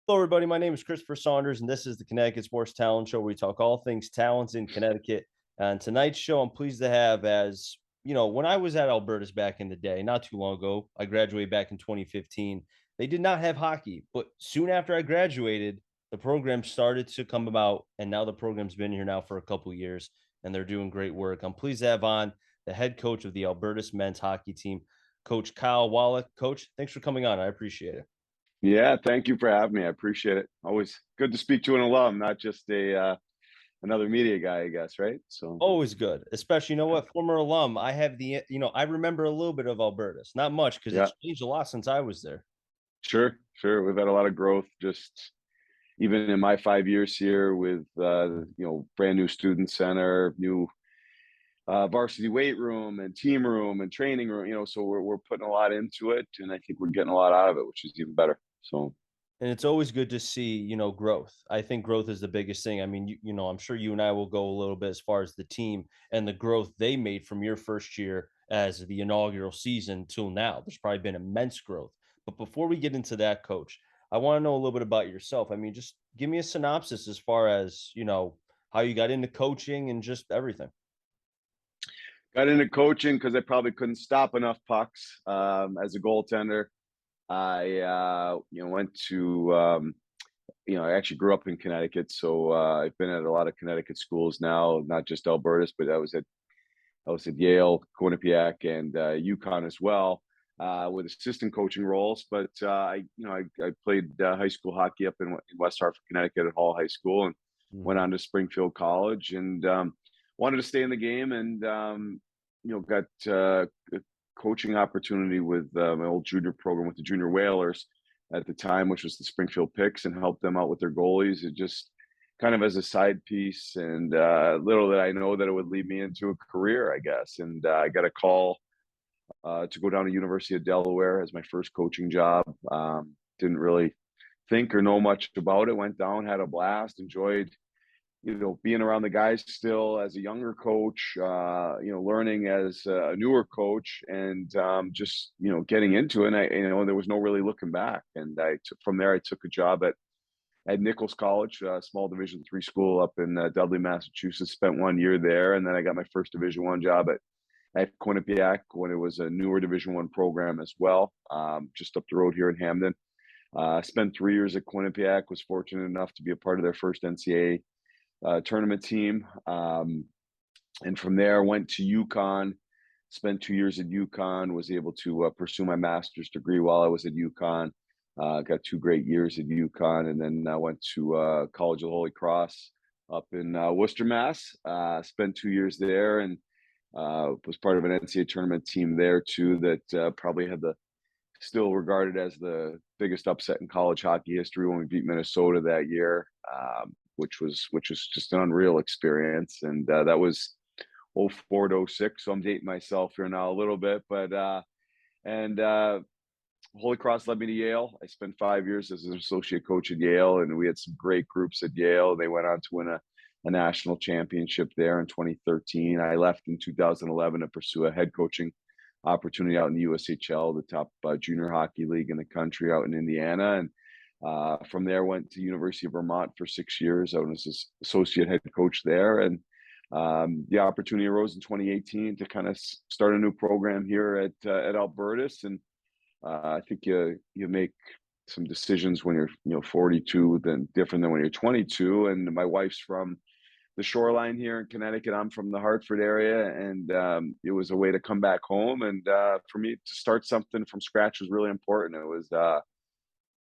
Hello, everybody. My name is Christopher Saunders, and this is the Connecticut Sports Talent Show, where we talk all things talents in Connecticut. And tonight's show, I'm pleased to have as when I was at Albertus back in the day, not too long ago, I graduated back in 2015. They did not have hockey, but soon after I graduated, the program started to come about, and now the program's been here now for a couple of years, and they're doing great work. I'm pleased to have on the head coach of the Albertus men's hockey team, Coach Kyle Wallach. Coach, thanks for coming on. I appreciate it. Yeah, thank you for having me. I appreciate it. Always good to speak to an alum, not just a another media guy, I guess, right? So Always good, especially, former alum. I have I remember a little bit of Albertus, not much because yeah, it's changed a lot since I was there. sure. We've had a lot of growth just even in my 5 years here with brand new student center, new varsity weight room and team room and training room, so we're putting a lot into it, and I think we're getting a lot out of it, which is even better. So And it's always good to see, growth. I think growth is the biggest thing. I mean, I'm sure you and I will go a little bit as far as the team and the growth they made from your first year as the inaugural season till now. There's probably been immense growth. But before we get into that, coach, I want to know a little bit about yourself. I mean, just give me a synopsis as far as, how you got into coaching and just everything. got into coaching because I probably couldn't stop enough pucks as a goaltender. I went to I actually grew up in Connecticut, so I've been at a lot of Connecticut schools now, not just Albertus, but I was at Yale, Quinnipiac, and UConn as well, with assistant coaching roles. But I played high school hockey up in West Hartford, Connecticut, at Hall High School, and went Mhm. on to Springfield College, and wanted to stay in the game, and got a coaching opportunity with my old junior program with the Junior Whalers at the time, which was the Springfield Picks, and helped them out with their goalies. It just kind of as a side piece, and little did I know that it would lead me into a career, I guess. And I got a call to go down to University of Delaware as my first coaching job. Didn't really think or know much about it. Went down, had a blast, enjoyed being around the guys still as a younger coach, learning as a newer coach, and just getting into it. And there was no really looking back. And from there I took a job at Nichols College, a small Division III school up in Dudley, Massachusetts. Spent 1 year there, and then I got my first Division I job at Quinnipiac when it was a newer Division I program as well, just up the road here in Hamden. Spent 3 years at Quinnipiac. Was fortunate enough to be a part of their first NCAA tournament team, and from there went to UConn. Spent 2 years at UConn. Was able to pursue my master's degree while I was at UConn. Got 2 great years at UConn, and then I went to College of the Holy Cross up in Worcester, Mass. Spent 2 years there, and was part of an NCAA tournament team there too. That probably had the still regarded as the biggest upset in college hockey history when we beat Minnesota that year, which was just an unreal experience. And that was 04 to 06. So I'm dating myself here now a little bit, but and Holy Cross led me to Yale. I spent 5 years as an associate coach at Yale, and we had some great groups at Yale. They went on to win a national championship there in 2013. I left in 2011 to pursue a head coaching opportunity out in the USHL, the top junior hockey league in the country out in Indiana. And from there, went to University of Vermont for 6 years. I was associate head coach there. And the opportunity arose in 2018 to kind of start a new program here at Albertus. And I think you make some decisions when you're 42 then different than when you're 22. And my wife's from the shoreline here in Connecticut. I'm from the Hartford area, and it was a way to come back home. And for me to start something from scratch was really important. It was, I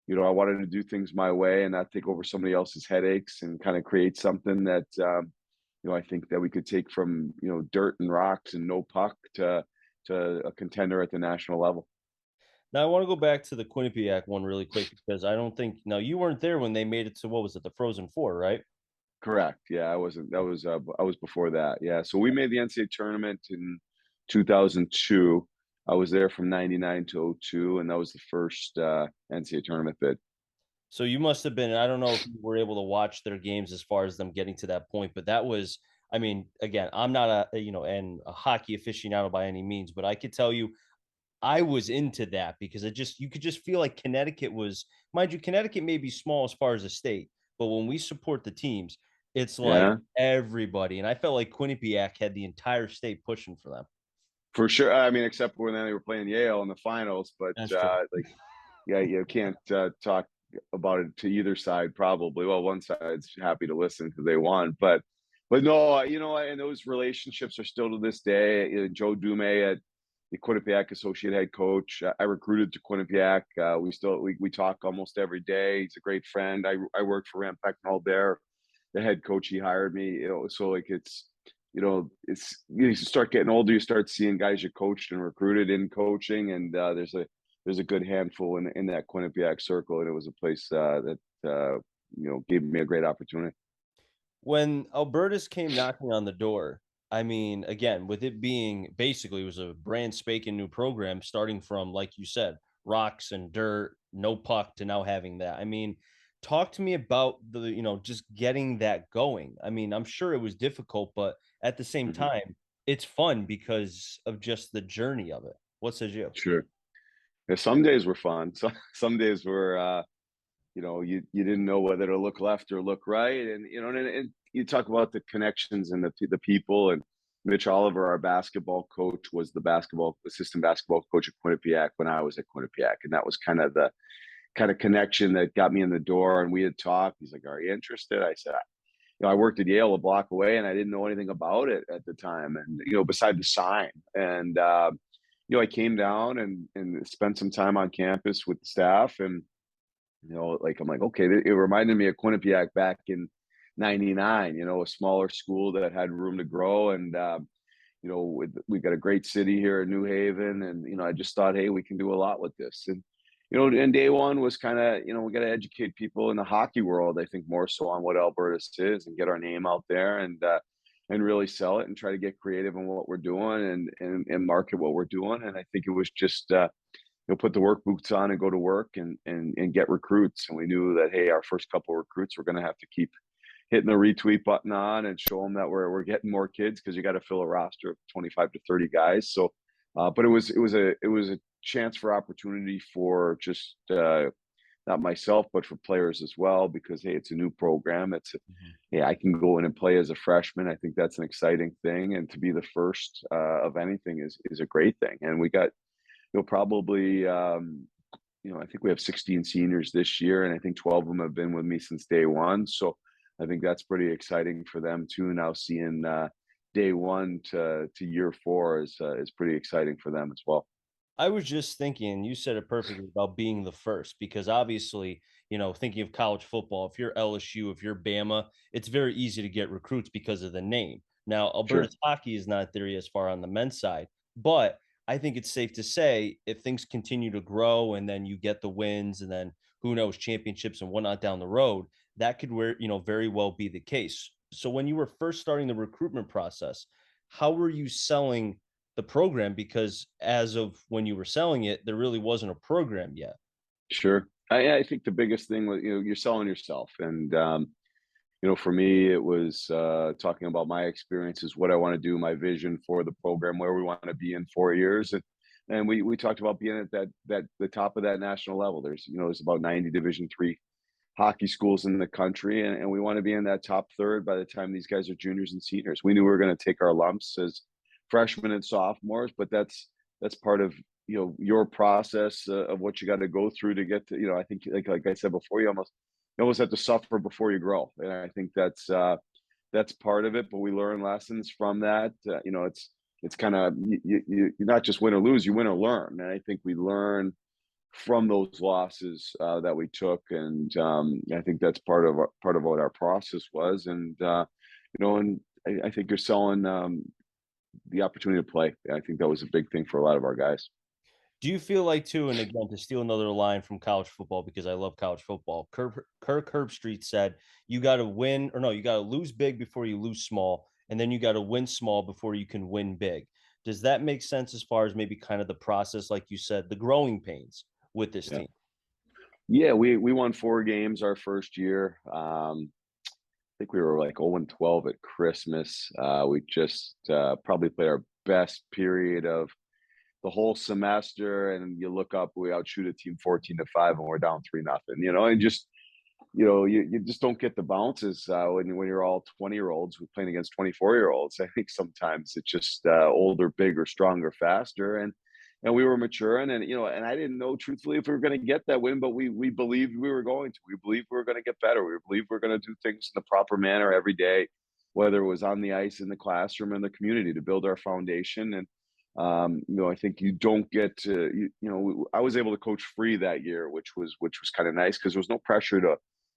wanted to do things my way and not take over somebody else's headaches, and kind of create something that, I think that we could take from, dirt and rocks and no puck to a contender at the national level. Now I want to go back to the Quinnipiac one really quick because I don't think now you weren't there when they made it to what was it, the Frozen Four, right? Correct. Yeah, I wasn't. I was before that. Yeah, so we made the NCAA tournament in 2002. I was there from '99 to '02, and that was the first NCAA tournament bid. So you must have been, I don't know if you were able to watch their games as far as them getting to that point, but that was, I mean, again, I'm not a hockey aficionado by any means, but I could tell you I was into that because it just you could just feel like Connecticut was, mind you, Connecticut may be small as far as a state, but when we support the teams, it's like Yeah, everybody. And I felt like Quinnipiac had the entire state pushing for them. for sure. I mean, except when they were playing Yale in the finals, but That's true. like, yeah, you can't talk about it to either side. Probably, well, one side's happy to listen because they won, but no, and those relationships are still to this day. Joe Dume at the Quinnipiac associate head coach. I recruited to Quinnipiac. We talk almost every day. He's a great friend. I worked for Rand Pecknold there, the head coach. He hired me. So like it's you start getting older, you start seeing guys you coached and recruited in coaching, and there's a good handful in that Quinnipiac circle, and it was a place that gave me a great opportunity. When Albertus came knocking on the door, I mean, again, with it being basically it was a brand spanking new program starting from, like you said, rocks and dirt, no puck to now having that. I mean, talk to me about just getting that going. I mean, I'm sure it was difficult, but at the same Mhm. time, it's fun because of just the journey of it. What says you? Sure. Yeah, some days were fun. Some days were you didn't know whether to look left or look right, and you talk about the connections and the people. And Mitch Oliver, our basketball coach, was the basketball assistant basketball coach at Quinnipiac when I was at Quinnipiac, and that was kind of the kind of connection that got me in the door. And we had talked. He's like, "Are you interested?" I said, I worked at Yale a block away, and I didn't know anything about it at the time, and beside the sign. And I came down and spent some time on campus with the staff, and like I'm like, okay, it reminded me of Quinnipiac back in '99. A smaller school that had room to grow, and we got a great city here in New Haven, and I just thought, hey, we can do a lot with this. And and day one was kind of, we got to educate people in the hockey world, I think, more so on what Albertus is, and get our name out there, and really sell it and try to get creative in what we're doing, and market what we're doing. And I think it was just put the work boots on and go to work, and get recruits. And we knew that, hey, our first couple of recruits, we're going to have to keep hitting the retweet button on and show them that we're getting more kids, because you got to fill a roster of 25 to 30 guys. So, but it was a chance for opportunity for just not myself, but for players as well, because hey, it's a new program. Mhm. Yeah, I can go in and play as a freshman. I think that's an exciting thing, and to be the first of anything is a great thing. And we got probably I think we have 16 seniors this year, and I think 12 of them have been with me since day one. So I think that's pretty exciting for them too. Now seeing day one to year four is pretty exciting for them as well. I was just thinking, you said it perfectly about being the first, because obviously, thinking of college football, if you're LSU, if you're Bama, it's very easy to get recruits because of the name. Now, Sure, Alberta's hockey is not there as far on the men's side, but I think it's safe to say if things continue to grow and then you get the wins and then who knows, championships and whatnot down the road, that could very well be the case. So when you were first starting the recruitment process, how were you selling the program? Because as of when you were selling it, there really wasn't a program yet. sure. I think the biggest thing was, you're selling yourself. And for me, it was talking about my experiences, what I want to do, my vision for the program, where we want to be in 4 years. And we talked about being at that the top of that national level. There's about 90 Division III hockey schools in the country, and we want to be in that top third by the time these guys are juniors and seniors. We knew we were going to take our lumps as freshmen and sophomores, but that's part of your process of what you got to go through to get to. I think, like I said before, you almost have to suffer before you grow, and I think that's part of it. But we learn lessons from that. It's kind of you not just win or lose, you win or learn, and I think we learn from those losses that we took. And I think that's part of what our process was. And and I think you're selling the opportunity to play. I think that was a big thing for a lot of our guys. Do you feel like too, and again, to steal another line from college football because I love college football, Kirk Herbstreit said, "You got to win, or no, you got to lose big before you lose small, and then you got to win small before you can win big." Does that make sense as far as maybe kind of the process, like you said, the growing pains with this Yeah, team? yeah. We won 4 games our first year. I think we were like 0-12 at Christmas. We just probably played our best period of the whole semester, and you look up, we outshoot a team 14-5, and we're down 3-0. And just you just don't get the bounces when you're all 20-year-olds playing against 24-year-olds. I think sometimes it's just older, bigger, stronger, faster, and we were maturing, and I didn't know truthfully if we were going to get that win, but we believed we were going to. We believed we were going to get better. We believed we were going to do things in the proper manner every day, whether it was on the ice, in the classroom, in the community, to build our foundation. And I think you don't get to, I was able to coach free that year, which was kind of nice because there was no pressure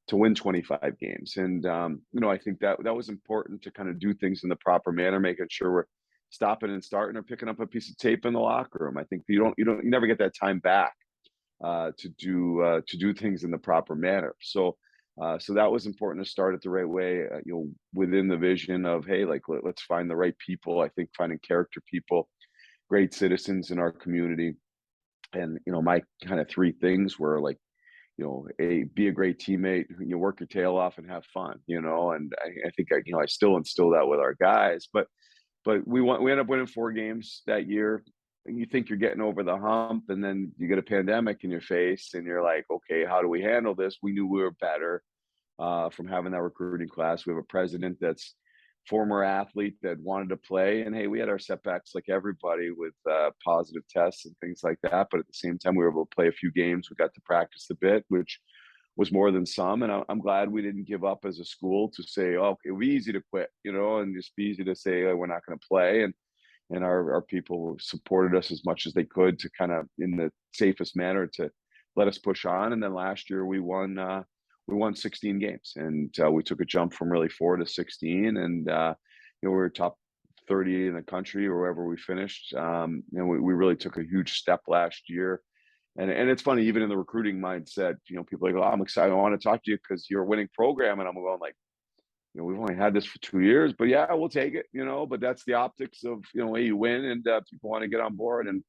to win 25 games. And I think that was important to kind of do things in the proper manner, making sure we're stopping and starting or picking up a piece of tape in the locker room. I think you never get that time back to do things in the proper manner. So that was important to start it the right way, within the vision of, hey, like, let's find the right people. I think finding character people, great citizens in our community. And, my kind of three things were like, be a great teammate, work your tail off and have fun, and I think I still instill that with our guys, but we end up winning 4 games that year. You think you're getting over the hump, and then you get a pandemic in your face, and you're like, okay, how do we handle this? We knew we were better from having that recruiting class. We have a president that's former athlete that wanted to play, and hey, we had our setbacks like everybody with positive tests and things like that. But at the same time, we were able to play a few games. We got to practice a bit, which was more than some. And I'm glad we didn't give up as a school to say, oh, it would be easy to quit, and just be easy to say, oh, we're not going to play. And our people supported us as much as they could to kind of, in the safest manner, to let us push on. And then last year we won 16 games, and we took a jump from really 4 to 16. And we were top 30 in the country or wherever we finished. And we really took a huge step last year. And it's funny, even in the recruiting mindset, people are like, oh, I'm excited, I want to talk to you because you're a winning program. And I'm going like, we've only had this for 2 years, but yeah, we'll take it, but that's the optics of, hey, you win, and people want to get on board. And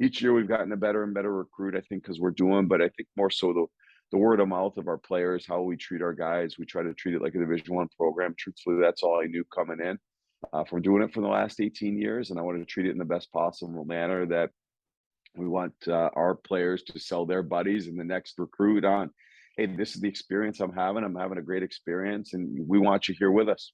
each year we've gotten a better and better recruit, I think, because we're doing, but I think more so the word of mouth of our players, how we treat our guys. We try to treat it like a Division I program. Truthfully, that's all I knew coming in from doing it for the last 18 years. And I wanted to treat it in the best possible manner, that we want our players to sell their buddies and the next recruit on, hey, this is the experience I'm having. I'm having a great experience, and we want you here with us.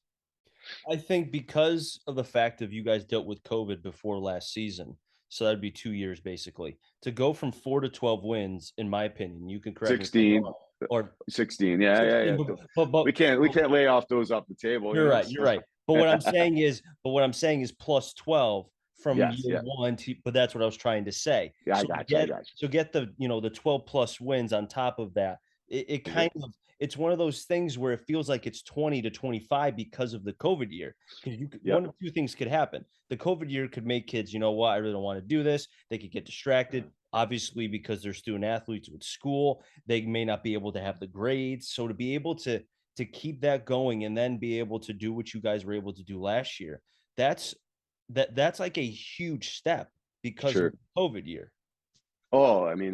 I think because of the fact of you guys dealt with COVID before last season, so that'd be 2 years basically. To go from 4 to 12 wins, in my opinion, you can correct me if I'm 16, wrong, or 16. Yeah, yeah, 16, yeah. We can't lay off those off the table, you're right, you're So right. But what I'm saying is plus 12 from yes, year yeah, 1 to, but that's what I was trying to say. yeah. I So got you. I get got so get the 12 plus wins on top of that. It you. kind of, it's one of those things where it feels like it's 20 to 25 because of the COVID year. Because Yep. one of two things could happen. The COVID year could make kids, you know what, I really don't want to do this. They could get distracted. Obviously, because they're student athletes with school, they may not be able to have the grades. So to be able to keep that going and then be able to do what you guys were able to do last year, that's that's like a huge step because of Sure. the COVID year. Oh, I mean,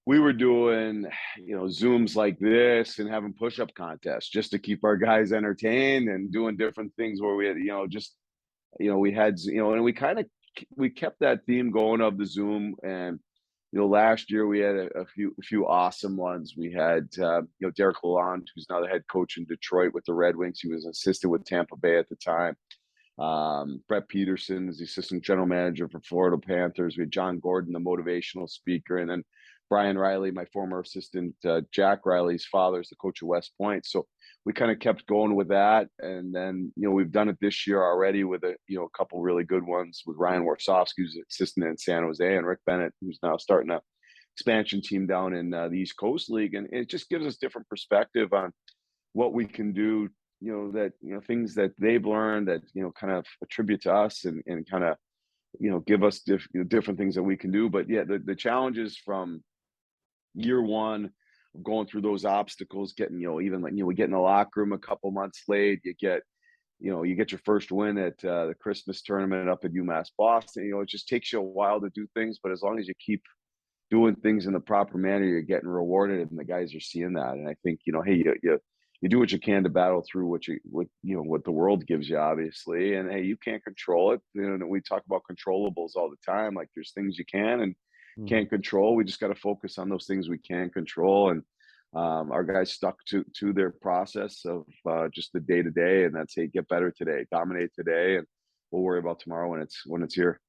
we were doing, Zooms like this and having push-up contests just to keep our guys entertained, and doing different things where we had, just, we had, and we kept that theme going of the Zoom. And, last year we had a few awesome ones. We had, Derek Lalonde, who's now the head coach in Detroit with the Red Wings. He was an assistant with Tampa Bay at the time. Brett Peterson is the assistant general manager for Florida Panthers. We had John Gordon, the motivational speaker, and then Brian Riley, my former assistant, Jack Riley's father, is the coach of West Point. So we kind of kept going with that, and then we've done it this year already with a couple really good ones with Ryan Warsofsky, who's an assistant in San Jose, and Rick Bennett, who's now starting a expansion team down in the East Coast League, and it just gives us different perspective on what we can do, things that they've learned that, kind of attribute to us, and kind of, give us different things that we can do. But yeah, the challenges from year one of going through those obstacles, getting, even like, we get in the locker room a couple months late, you get your first win at the Christmas tournament up at UMass Boston. It just takes you a while to do things, but as long as you keep doing things in the proper manner, you're getting rewarded, and the guys are seeing that. And I think, hey, you do what you can to battle through what the world gives you, obviously. And hey, you can't control it. You know, we talk about controllables all the time. Like there's things you can and Mhm. can't control. We just got to focus on those things we can control. And our guys stuck to their process of just the day to day, and that's, hey, get better today, dominate today, and we'll worry about tomorrow when it's here.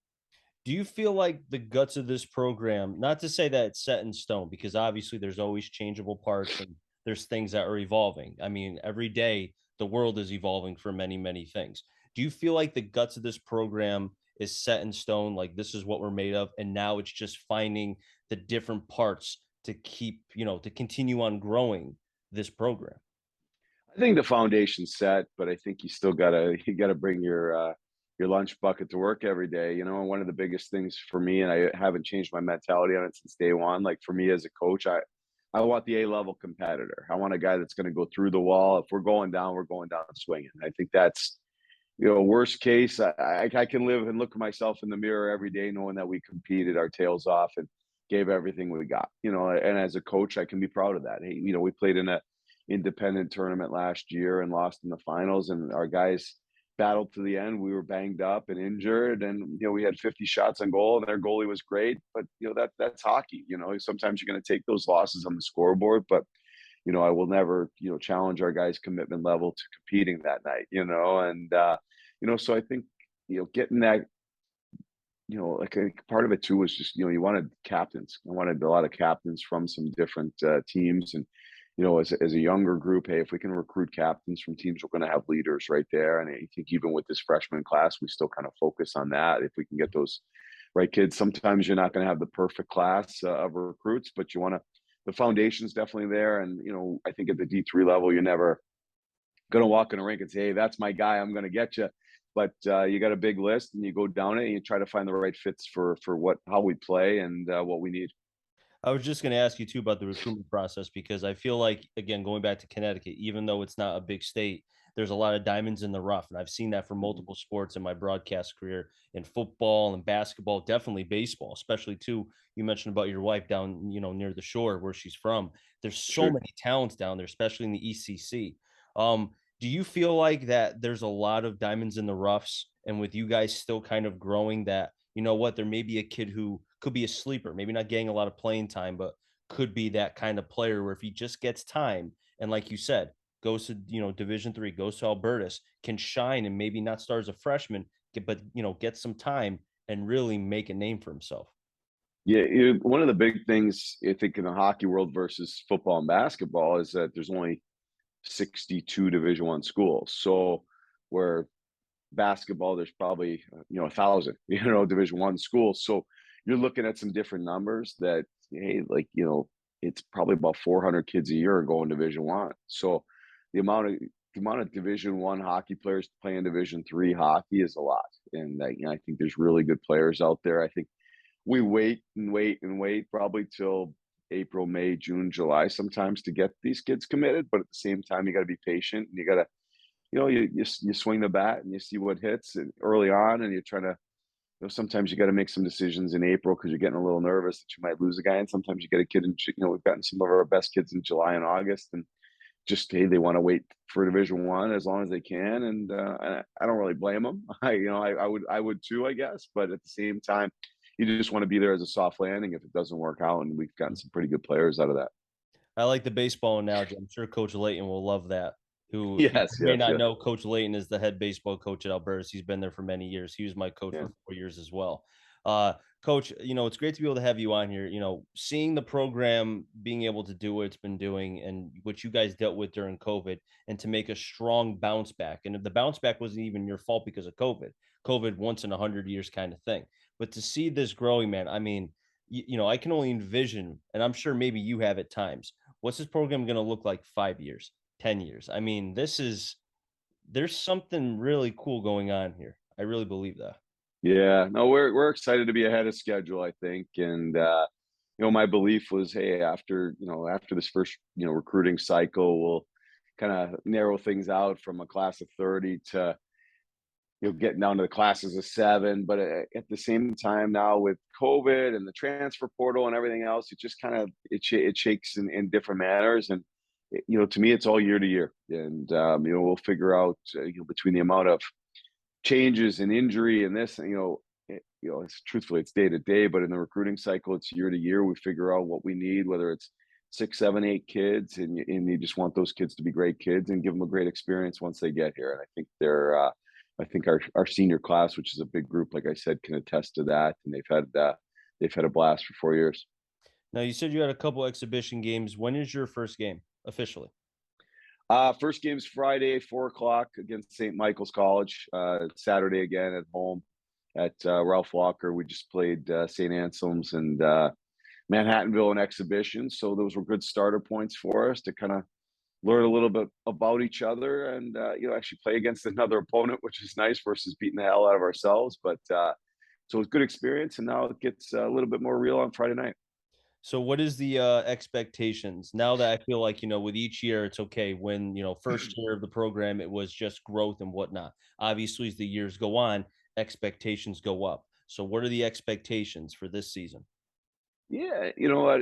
Do you feel like the guts of this program, not to say that it's set in stone, because obviously there's always changeable parts and there's things that are evolving. I mean, every day the world is evolving for many, many things. Do you feel like the guts of this program is set in stone, like this is what we're made of, and now it's just finding the different parts to keep, to continue on growing this program? I think the foundation's set, but I think you gotta bring your lunch bucket to work every day. You know, and one of the biggest things for me, and I haven't changed my mentality on it since day one. Like for me as a coach, I want the A-level competitor. I want a guy that's going to go through the wall. If we're going down swinging. I think that's, worst case. I can live and look at myself in the mirror every day knowing that we competed our tails off and gave everything we got. And as a coach, I can be proud of that. Hey, we played in a independent tournament last year and lost in the finals, and our guys battled to the end. We were banged up and injured, and we had 50 shots on goal, and their goalie was great. But that's hockey. Sometimes you're going to take those losses on the scoreboard, but I will never, challenge our guys' commitment level to competing that night, and, so I think, getting that, like part of it too was just, you wanted captains. I wanted a lot of captains from some different teams. And, as a younger group, hey, if we can recruit captains from teams, we're going to have leaders right there. And I think even with this freshman class, we still kind of focus on that. If we can get those right kids, sometimes you're not going to have the perfect class of recruits, but the foundation's definitely there. And, I think at the D3 level, you're never going to walk in a rink and say, hey, that's my guy, I'm going to get you. But you got a big list and you go down it and you try to find the right fits for how we play and what we need. I was just going to ask you too about the recruitment process because I feel like, again, going back to Connecticut, even though it's not a big state, there's a lot of diamonds in the rough. And I've seen that for Mhm. multiple sports in my broadcast career in football and basketball, definitely baseball, especially too. You mentioned about your wife down, near the shore where she's from. There's so Sure. many talents down there, especially in the ECC. Um, do you feel like that there's a lot of diamonds in the roughs? And with you guys still kind of growing that, there may be a kid who could be a sleeper, maybe not getting a lot of playing time, but could be that kind of player where if he just gets time and like you said, goes to, Division 3, goes to Albertus, can shine and maybe not start as a freshman, but get some time and really make a name for himself. Yeah, one of the big things I think in the hockey world versus football and basketball is that there's only 62 Division 1 schools. So where basketball, there's probably 1,000, Division 1 schools. So you're looking at some different numbers that, hey, like, it's probably about 400 kids a year are going Division 1. So the amount of Division 1 hockey players playing Division 3 hockey is a lot, and I think there's really good players out there. I think we wait and wait and wait probably till April, May, June, July sometimes to get these kids committed. But at the same time, you got to be patient and you got to, you swing the bat and you see what hits early on, and you're trying to, sometimes you got to make some decisions in April because you're getting a little nervous that you might lose a guy, and sometimes you get a kid in, we've gotten some of our best kids in July and August, and just, hey, they want to wait for Division 1 as long as they can, and I don't really blame them. I would too, I guess, but at the same time, you just want to be there as a soft landing if it doesn't work out, and we've gotten some pretty good players out of that. I like the baseball analogy. I'm sure Coach Layton will love that. Who, if you Yes, may yes, not yes, know, Coach Layton is the head baseball coach at Albertus. He's been there for many years. He was my coach yeah. for 4 years as well. Coach, it's great to be able to have you on here. Seeing the program being able to do what it's been doing and what you guys dealt with during COVID, and to make a strong bounce back. And the bounce back wasn't even your fault because of COVID once in 100 years kind of thing. But to see this growing, man, I mean, I can only envision, and I'm sure maybe you have at times, what's this program going to look like 5 years, 10 years? I mean, there's something really cool going on here. I really believe that. Yeah, no, we're excited to be ahead of schedule, I think, and my belief was, hey, after this first recruiting cycle, we'll kind of narrow things out from a class of 30 to getting down to the classes of 7. But at the same time, now with COVID and the transfer portal and everything else, it just kind of it shakes in different manners, and to me, it's all year to year, and we'll figure out between the amount of changes and injury and this, it's truthfully it's day to day, but in the recruiting cycle, it's year to year. We figure out what we need, whether it's 6, 7, 8 kids, and you just want those kids to be great kids and give them a great experience once they get here. And I think I think our senior class, which is a big group, like I said, can attest to that, and they've had a blast for 4 years. Now, you said you had a couple exhibition games. When is your first game officially? First game's Friday, 4 o'clock against St. Michael's College. Saturday again at home at Ralph Walker. We just played St. Anselm's and Manhattanville in exhibition. So those were good starter points for us to kind of learn a little bit about each other and actually play against another opponent, which is nice versus beating the hell out of ourselves. But so it was a good experience, and now it gets a little bit more real on Friday night. So what is the expectations now that I feel like, with each year, it's okay when, first year of the program, it was just growth and whatnot. Obviously, as the years go on, expectations go up. So what are the expectations for this season? Yeah, you know what?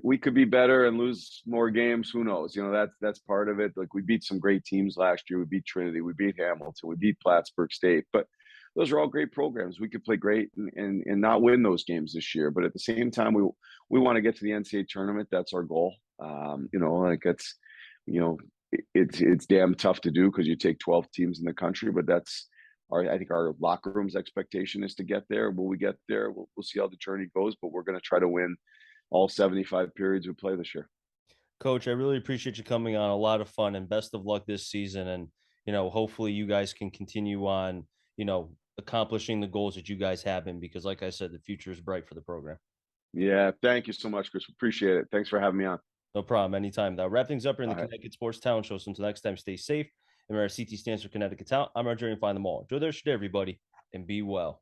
We could be better and lose more games. Who knows? That's part of it. Like we beat some great teams last year. We beat Trinity. We beat Hamilton. We beat Plattsburgh State. But those are all great programs. We could play great and not win those games this year. But at the same time, we want to get to the NCAA tournament. That's our goal. Like that's you know it's damn tough to do because you take 12 teams in the country. But that's I think our locker room's expectation is to get there. Will we get there? We'll see how the journey goes, but we're going to try to win all 75 periods we play this year. Coach, I really appreciate you coming on. A lot of fun and best of luck this season. And, hopefully you guys can continue on, accomplishing the goals that you guys have been, because like I said, the future is bright for the program. Yeah, thank you so much, Chris. Appreciate it. Thanks for having me on. No problem. Anytime. That'll wrap things up here in the All right. Connecticut Sports Talent Show. So until next time, stay safe. And our CT stands for Connecticut Talent. I'm our journey to find them all. Enjoy their day, everybody, and be well.